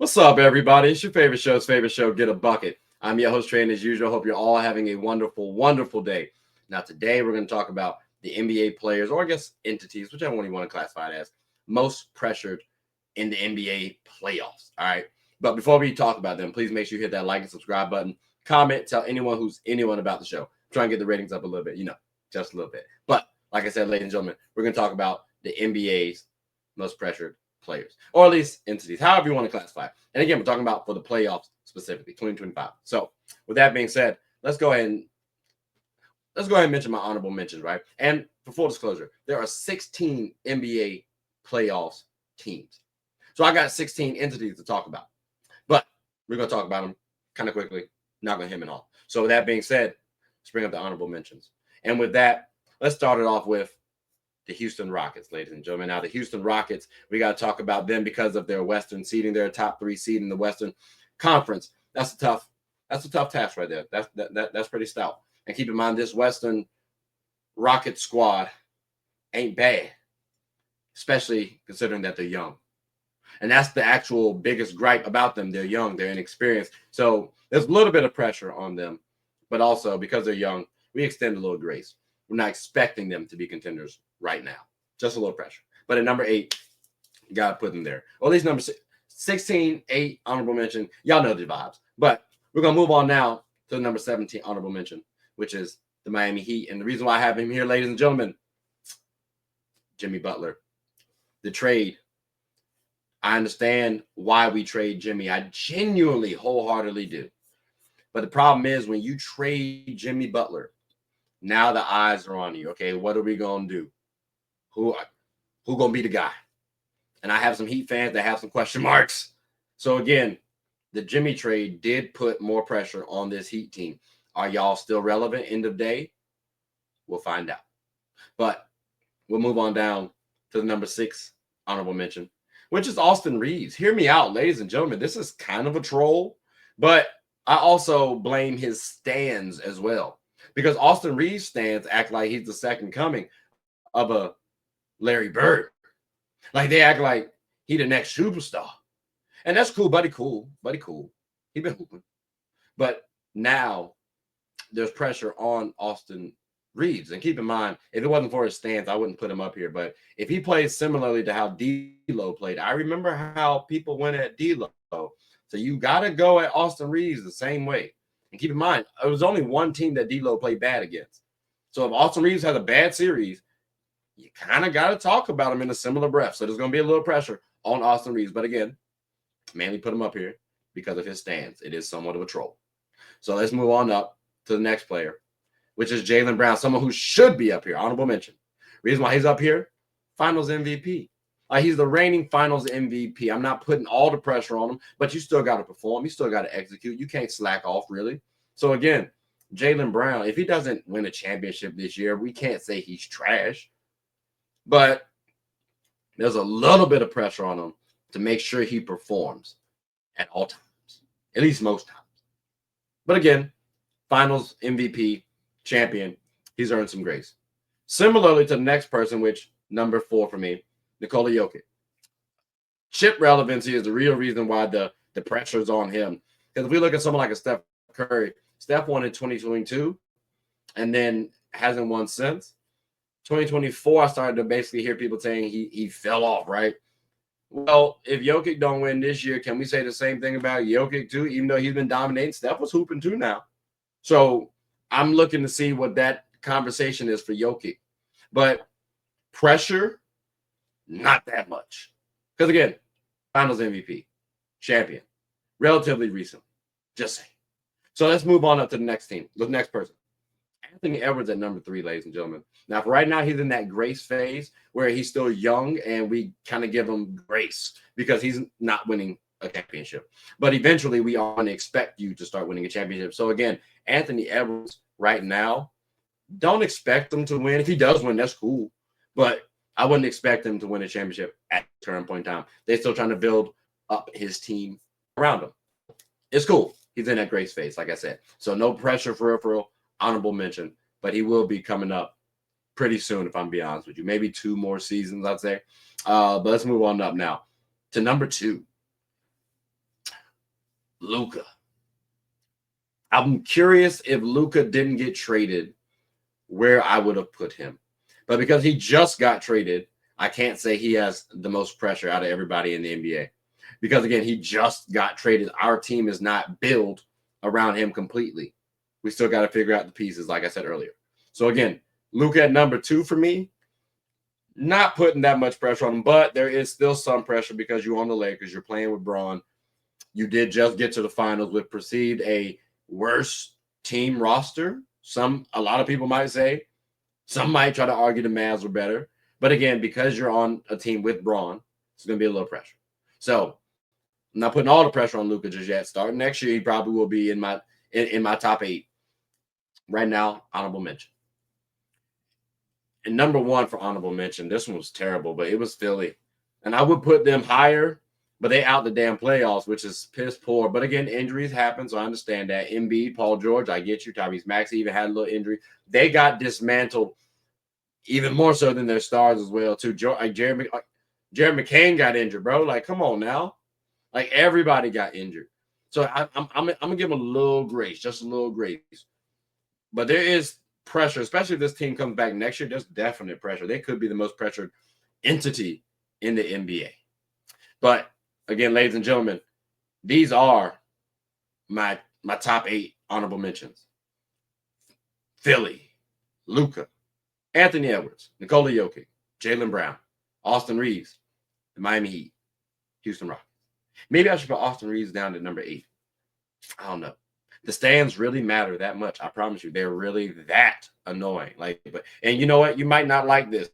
What's up, everybody? It's your favorite show, Get a Bucket. I'm your host, Trey, and as usual, hope you're all having a wonderful, wonderful day. Now, today we're going to talk about the NBA players, or I guess entities, whichever one you want to classify it as, most pressured in the NBA playoffs. All right. But before we talk about them, please make sure you hit that like and subscribe button. Comment, tell anyone about the show. Try and get the ratings up a little bit, just a little bit. But like I said, ladies and gentlemen, we're going to talk about the NBA's most pressured players, or at least entities, however you want to classify it. And again, we're talking about for the playoffs specifically, 2025. So with that being said, let's go ahead and mention my honorable mentions, right? And for full disclosure, there are 16 NBA playoffs teams. So I got 16 entities to talk about. But we're going to talk about them kind of quickly, not going to hit them all. So with that being said, let's bring up the honorable mentions. And with that, let's start it off with the Houston Rockets, ladies and gentlemen. Now, the Houston Rockets, we got to talk about them because of their Western seeding. They're a top 3 seed in the Western Conference. That's a tough task right there. That's pretty stout. And keep in mind, this Western Rocket squad ain't bad, especially considering that they're young. And that's the actual biggest gripe about them. They're young, they're inexperienced. So there's a little bit of pressure on them, but also because they're young, we extend a little grace. We're not expecting them to be contenders right now. Just a little pressure. But at number 8, you got to put them there. Or at least number 16, 8, honorable mention. Y'all know the vibes. But we're going to move on now to the number 17 honorable mention, which is the Miami Heat. And the reason why I have him here, ladies and gentlemen, Jimmy Butler. The trade. I understand why we trade Jimmy. I genuinely, wholeheartedly do. But the problem is when you trade Jimmy Butler, now the eyes are on you. Okay, what are we going to do? Who going to be the guy? And I have some Heat fans that have some question marks. So again, the Jimmy trade did put more pressure on this Heat team. Are y'all still relevant end of day? We'll find out. But we'll move on down to the number 6 honorable mention, which is Austin Reaves. Hear me out, ladies and gentlemen. This is kind of a troll, but I also blame his stands as well. Because Austin Reaves stands act like he's the second coming of a Larry Bird. Like they act like he the next superstar. And that's cool, buddy. Cool. He been hooping. But now there's pressure on Austin Reaves. And keep in mind, if it wasn't for his stance, I wouldn't put him up here. But if he plays similarly to how D'Lo played, I remember how people went at D'Lo. So you got to go at Austin Reaves the same way. And keep in mind, it was only one team that D'Lo played bad against. So if Austin Reaves has a bad series, you kind of got to talk about him in a similar breath. So there's going to be a little pressure on Austin Reaves. But again, mainly put him up here because of his stance. It is somewhat of a troll. So let's move on up to the next player, which is Jaylen Brown, someone who should be up here. Honorable mention. Reason why he's up here, Finals MVP. He's the reigning Finals MVP. I'm not putting all the pressure on him, but you still got to perform. You still got to execute. You can't slack off, really. So, again, Jaylen Brown, if he doesn't win a championship this year, we can't say he's trash. But there's a little bit of pressure on him to make sure he performs at all times, at least most times. But, again, Finals MVP, champion, he's earned some grace. Similarly to the next person, which number 4 for me, Nikola Jokić. Chip relevancy is the real reason why the pressure's on him. Because if we look at someone like a Steph Curry, Steph won in 2022 and then hasn't won since. 2024, I started to basically hear people saying he fell off, right? Well, if Jokić don't win this year, can we say the same thing about Jokić too? Even though he's been dominating, Steph was hooping too now. So I'm looking to see what that conversation is for Jokić. But pressure, not that much. Because again, Finals MVP, champion, relatively recent. Just saying. So let's move on up to the next team. The next person. Anthony Edwards at number 3, ladies and gentlemen. Now, for right now, he's in that grace phase where he's still young and we kind of give him grace because he's not winning a championship. But eventually, we are going to expect you to start winning a championship. So again, Anthony Edwards right now, don't expect him to win. If he does win, that's cool. But I wouldn't expect him to win a championship at the current point in time. They're still trying to build up his team around him. It's cool. He's in that grace phase, like I said. So no pressure for real, honorable mention. But he will be coming up pretty soon, if I'm being honest with you. Maybe 2 more seasons, I'd say. But let's move on up now to number 2. Luka. I'm curious if Luka didn't get traded, where I would have put him. But because he just got traded, I can't say he has the most pressure out of everybody in the NBA. Because, again, he just got traded. Our team is not built around him completely. We still got to figure out the pieces, like I said earlier. So, again, Luka at number 2 for me. Not putting that much pressure on him, but there is still some pressure because you're on the Lakers. You're playing with Braun. You did just get to the finals with perceived a worse team roster. A lot of people might say. Some might try to argue the Mavs were better. But again, because you're on a team with Braun, it's going to be a little pressure. So I'm not putting all the pressure on Luka just yet. Starting next year, he probably will be in my top 8. Right now, honorable mention. And number 1 for honorable mention, this one was terrible, but it was Philly. And I would put them higher, but they out the damn playoffs, which is piss poor. But again, injuries happen, so I understand that. Embiid, Paul George, I get you. Tyrese Maxey even had a little injury. They got dismantled even more so than their stars as well, too. Jared McCain got injured, bro. Like, come on now. Like, everybody got injured. So I'm going to give them a little grace, just a little grace. But there is pressure, especially if this team comes back next year. There's definite pressure. They could be the most pressured entity in the NBA. But again, ladies and gentlemen, these are my top 8 honorable mentions. Philly, Luka, Anthony Edwards, Nikola Jokić, Jaylen Brown, Austin Reaves, the Miami Heat, Houston Rockets. Maybe I should put Austin Reaves down to number 8. I don't know. The stands really matter that much. I promise you, they're really that annoying. And you know what? You might not like this.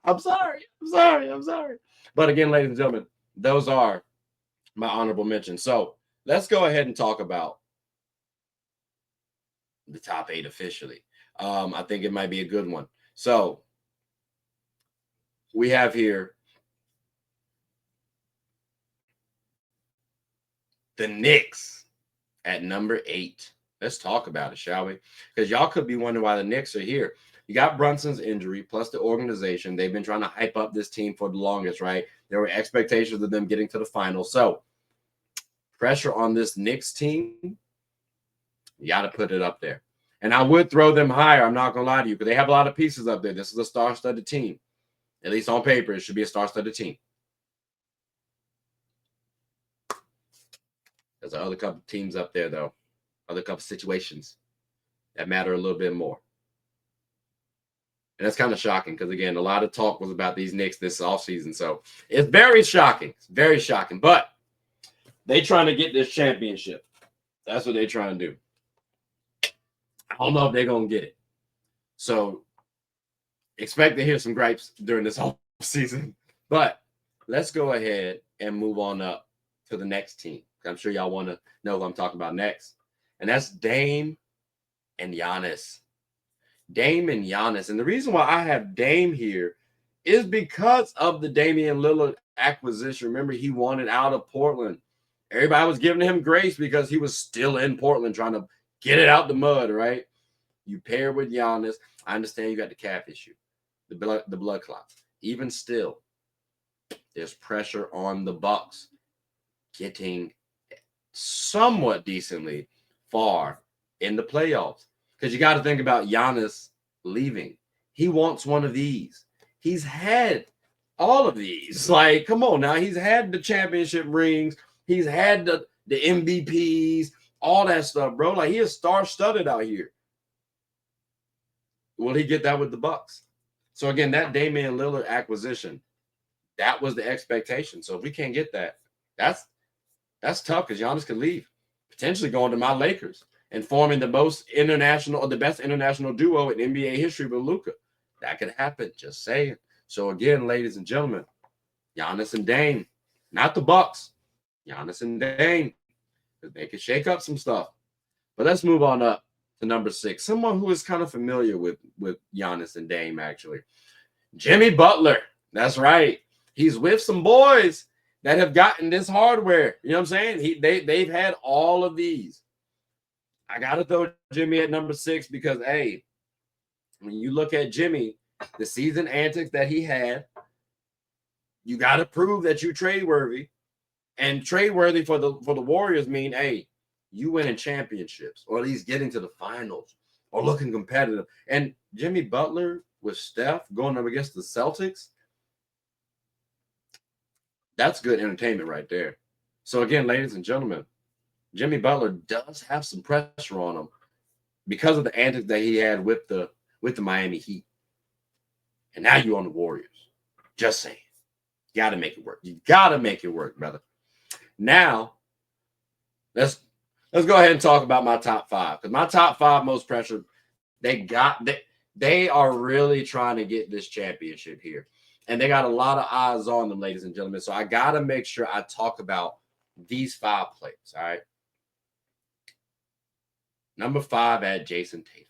I'm sorry. But again, ladies and gentlemen, those are my honorable mentions. So let's go ahead and talk about the top 8 officially. I think it might be a good one. So we have here the Knicks at number 8. Let's talk about it, shall we? Because y'all could be wondering why the Knicks are here. You got Brunson's injury, plus the organization. They've been trying to hype up this team for the longest, right? There were expectations of them getting to the finals. So pressure on this Knicks team, you got to put it up there. And I would throw them higher. I'm not going to lie to you, because they have a lot of pieces up there. This is a star-studded team. At least on paper, it should be a star-studded team. There's other couple teams up there, though. Other couple situations that matter a little bit more. And that's kind of shocking because, again, a lot of talk was about these Knicks this offseason. So it's very shocking. It's very shocking. But they trying to get this championship. That's what they're trying to do. I don't know if they're going to get it. So expect to hear some gripes during this offseason. But let's go ahead and move on up to the next team. I'm sure y'all want to know who I'm talking about next. And that's Dame and Giannis. Dame and Giannis. And the reason why I have Dame here is because of the Damian Lillard acquisition. Remember, he wanted out of Portland. Everybody was giving him grace because he was still in Portland trying to get it out the mud, right? You pair with Giannis. I understand you got the calf issue, the blood clots. Even still, there's pressure on the Bucks getting somewhat decently far in the playoffs. Because you got to think about Giannis leaving. He wants one of these. He's had all of these. Like, come on now. He's had the championship rings. He's had the MVPs, all that stuff, bro. Like, he is star-studded out here. Will he get that with the Bucks? So, again, that Damian Lillard acquisition, that was the expectation. So, if we can't get that, that's tough because Giannis could leave, potentially going to my Lakers and forming the best international duo in NBA history with Luka. That could happen, just saying. So again, ladies and gentlemen, Giannis and Dame, not the Bucks, Giannis and Dame, because they could shake up some stuff. But let's move on up to number 6, someone who is kind of familiar with Giannis and Dame, actually. Jimmy Butler. That's right. He's with some boys that have gotten this hardware. You know what I'm saying? They've had all of these. I got to throw Jimmy at number 6 because, hey, when you look at Jimmy, the season antics that he had, You got to prove that you trade worthy, and trade worthy for the Warriors mean, hey, you winning championships or at least getting to the finals or looking competitive. And Jimmy Butler with Steph going up against the Celtics, that's good entertainment right there. So again, ladies and gentlemen, Jimmy Butler does have some pressure on him because of the antics that he had with the Miami Heat. And now you're on the Warriors. Just saying. You got to make it work. You got to make it work, brother. Now, let's go ahead and talk about my top five. Because my top five most pressure, they are really trying to get this championship here. And they got a lot of eyes on them, ladies and gentlemen. So I got to make sure I talk about these five players, all right? Number 5 at Jason Tatum.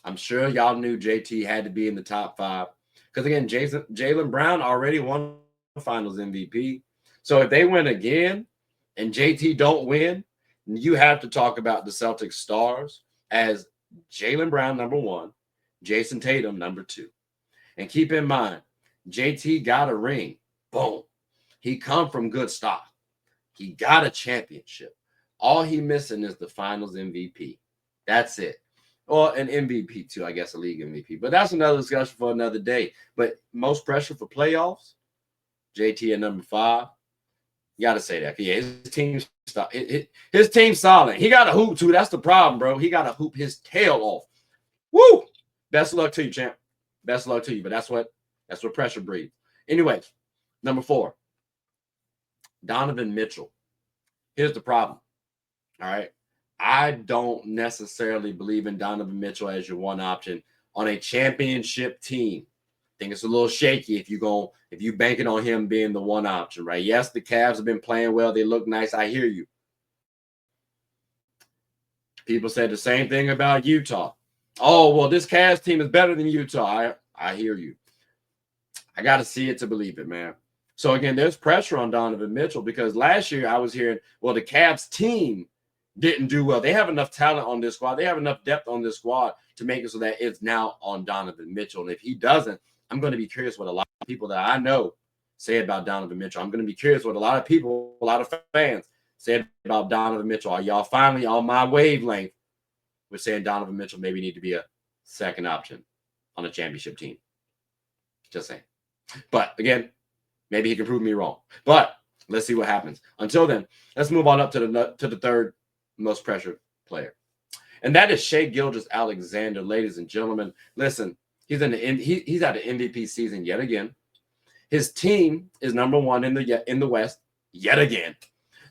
I'm sure y'all knew JT had to be in the top 5. Because, again, Jaylen Brown already won the Finals MVP. So if they win again and JT don't win, you have to talk about the Celtics stars as Jaylen Brown, number 1, Jason Tatum, number 2. And keep in mind, JT got a ring. Boom. He come from good stock. He got a championship. All he missing is the Finals MVP. That's it. Or an MVP too, I guess, a league MVP. But that's another discussion for another day. But most pressure for playoffs, JT at number 5. You got to say that. Yeah, his team's solid. He got to hoop too. That's the problem, bro. He got to hoop his tail off. Woo! Best of luck to you, champ. Best of luck to you. But that's what pressure breeds. Anyway, number 4, Donovan Mitchell. Here's the problem. All right. I don't necessarily believe in Donovan Mitchell as your one option on a championship team. I think it's a little shaky if you banking on him being the one option, right? Yes, the Cavs have been playing well. They look nice. I hear you. People said the same thing about Utah. Oh, well, this Cavs team is better than Utah. I hear you. I got to see it to believe it, man. So, again, there's pressure on Donovan Mitchell because last year I was hearing, well, the Cavs team didn't do well. They have enough talent on this squad. They have enough depth on this squad to make it so that it's now on Donovan Mitchell. And if he doesn't, I'm going to be curious what a lot of people that I know say about Donovan Mitchell. I'm going to be curious what a lot of people, a lot of fans say about Donovan Mitchell. Are y'all finally on my wavelength with saying Donovan Mitchell maybe need to be a second option on a championship team? Just saying. But, again, maybe he can prove me wrong. But let's see what happens. Until then, let's move on up to the third most pressured player. And that is Shai Gilgeous-Alexander, ladies and gentlemen. Listen, he's at an MVP season yet again. His team is number 1 in the West yet again.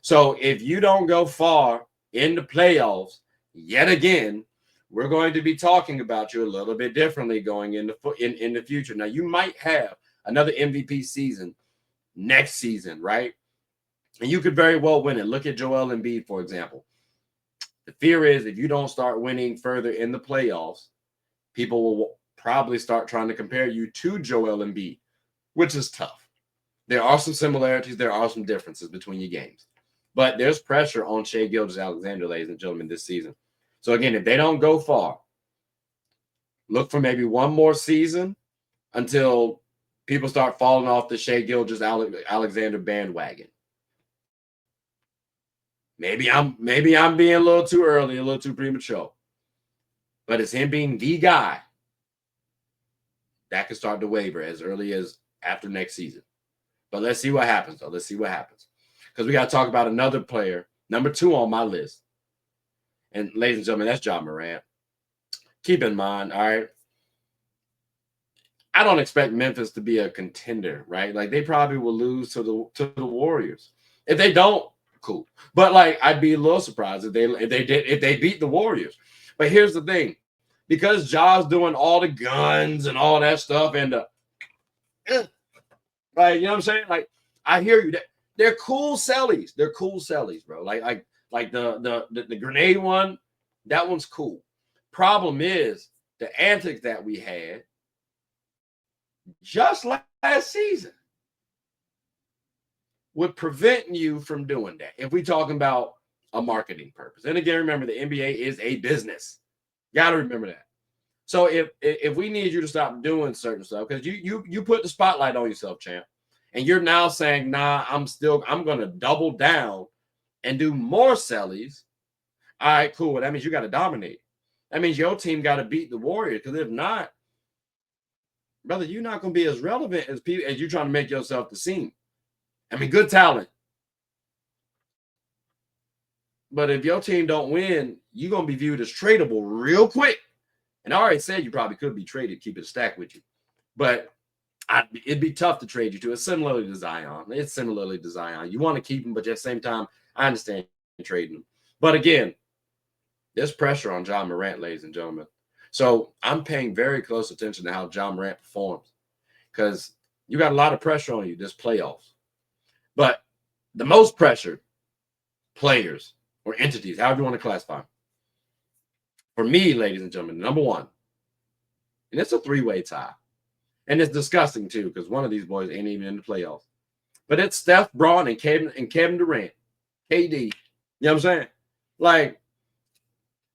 So if you don't go far in the playoffs yet again, we're going to be talking about you a little bit differently going in the future. Now, you might have another MVP season next season, right? And you could very well win it. Look at Joel Embiid, for example. The fear is if you don't start winning further in the playoffs, people will probably start trying to compare you to Joel Embiid, which is tough. There are some similarities. There are some differences between your games. But there's pressure on Shai Gilgeous-Alexander, ladies and gentlemen, this season. So, again, if they don't go far, look for maybe one more season until people start falling off the Shai Gilgeous-Alexander bandwagon. Maybe I'm being a little too early, a little too premature. But it's him being the guy that can start to waver as early as after next season. But let's see what happens, though. Let's see what happens. Because we got to talk about another player, number 2 on my list. And ladies and gentlemen, that's Ja Morant. Keep in mind, all right, I don't expect Memphis to be a contender, right? Like, they probably will lose to the Warriors. If they don't, cool. But, like, I'd be a little surprised if they beat the Warriors. But here's the thing. Because Ja's doing all the guns and all that stuff and right, you know what I'm saying? Like, I hear you. They're cool sellies. They're cool sellies, bro. Like the grenade one, that one's cool. Problem is the antics that we had just last season would prevent you from doing that. If we're talking about a marketing purpose. And again, remember, the NBA is a business. You got to remember that. So if we need you to stop doing certain stuff, because you put the spotlight on yourself, champ. And you're now saying, nah, I'm going to double down and do more sellies. All right, cool. That means you got to dominate. That means your team got to beat the Warriors. Because if not, brother, you're not going to be as relevant as people as you're trying to make yourself to seem. I mean, good talent. But if your team don't win, you're going to be viewed as tradable real quick. And I already said you probably could be traded, keep it stacked with you. But it'd be tough to trade you to. It's similarly to Zion. You want to keep him, but at the same time, I understand trading him. But again, there's pressure on John Morant, ladies and gentlemen. So I'm paying very close attention to how John Morant performs because you got a lot of pressure on you this playoffs. But the most pressured players or entities, however you want to classify them, for me, ladies and gentlemen, number one, and it's a three-way tie. And it's disgusting, too, because one of these boys ain't even in the playoffs. But it's Steph, Braun, and Kevin Durant. KD. You know what I'm saying? Like,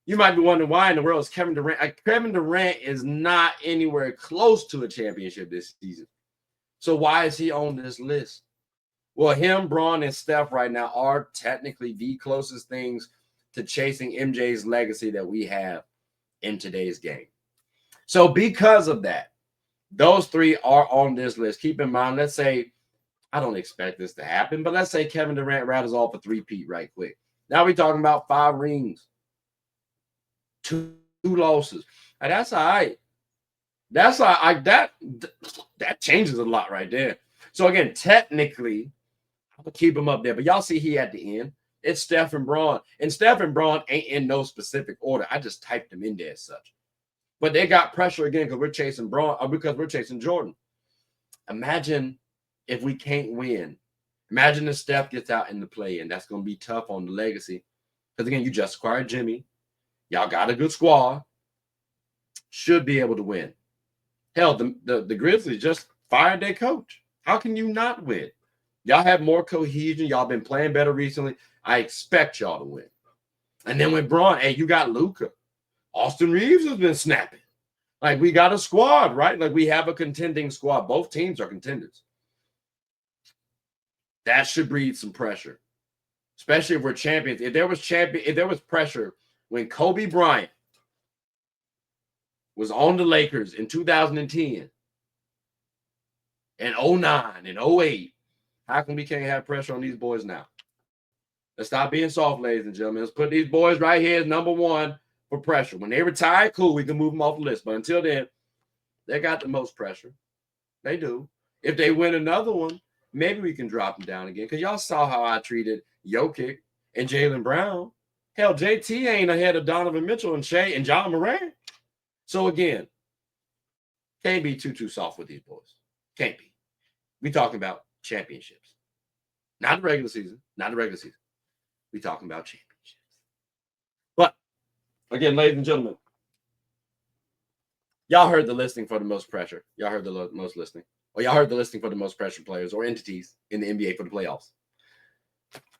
you might be wondering why in the world is Kevin Durant. Kevin Durant is not anywhere close to a championship this season. So why is he on this list? Well, him, Braun, and Steph right now are technically the closest things to chasing MJ's legacy that we have in today's game. So because of that, those three are on this list. Keep in mind, let's say, I don't expect this to happen, but let's say Kevin Durant rattles off a three-peat right quick. Now we're talking about 5 rings, 2 losses. And that's all right. That's all right. That changes a lot right there. So again, technically, I'll keep him up there. But y'all see he at the end. It's Steph and Braun. And Steph and Braun ain't in no specific order. I just typed them in there as such. But they got pressure again because we're chasing Braun or because we're chasing Jordan. Imagine if we can't win. Imagine if Steph gets out in the play, and that's going to be tough on the legacy. Because, again, you just acquired Jimmy. Y'all got a good squad. Should be able to win. Hell, the Grizzlies just fired their coach. How can you not win? Y'all have more cohesion. Y'all been playing better recently. I expect y'all to win. And then with Braun, hey, you got Luka. Austin Reaves has been snapping. Like, we got a squad, right? Like, we have a contending squad. Both teams are contenders. That should breed some pressure, especially if we're champions. If there was pressure when Kobe Bryant was on the Lakers in 2010 and 09 and 08, how come we can't have pressure on these boys now? Let's stop being soft, ladies and gentlemen. Let's put these boys right here as number one for pressure. When they retire, cool, we can move them off the list. But until then, they got the most pressure. They do. If they win another one, maybe we can drop them down again. Because y'all saw how I treated Jokić and Jaylen Brown. Hell, JT ain't ahead of Donovan Mitchell and Shea and John Morant. So again, can't be too soft with these boys. Can't be. We talking about championships. Not the regular season. Not the regular season. We talking about championships. But again, ladies and gentlemen, y'all heard the listing for the most pressure. Y'all heard the most listing. Or y'all heard the listing for the most pressure players or entities in the NBA for the playoffs.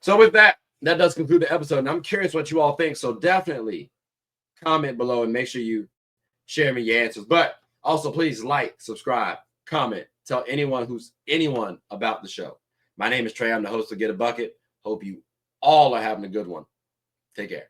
So with that, that does conclude the episode. And I'm curious what you all think. So definitely comment below and make sure you share me your answers. But also, please like, subscribe, comment, tell anyone about the show. My name is Trey. I'm the host of Get a Bucket. Hope you all are having a good one. Take care.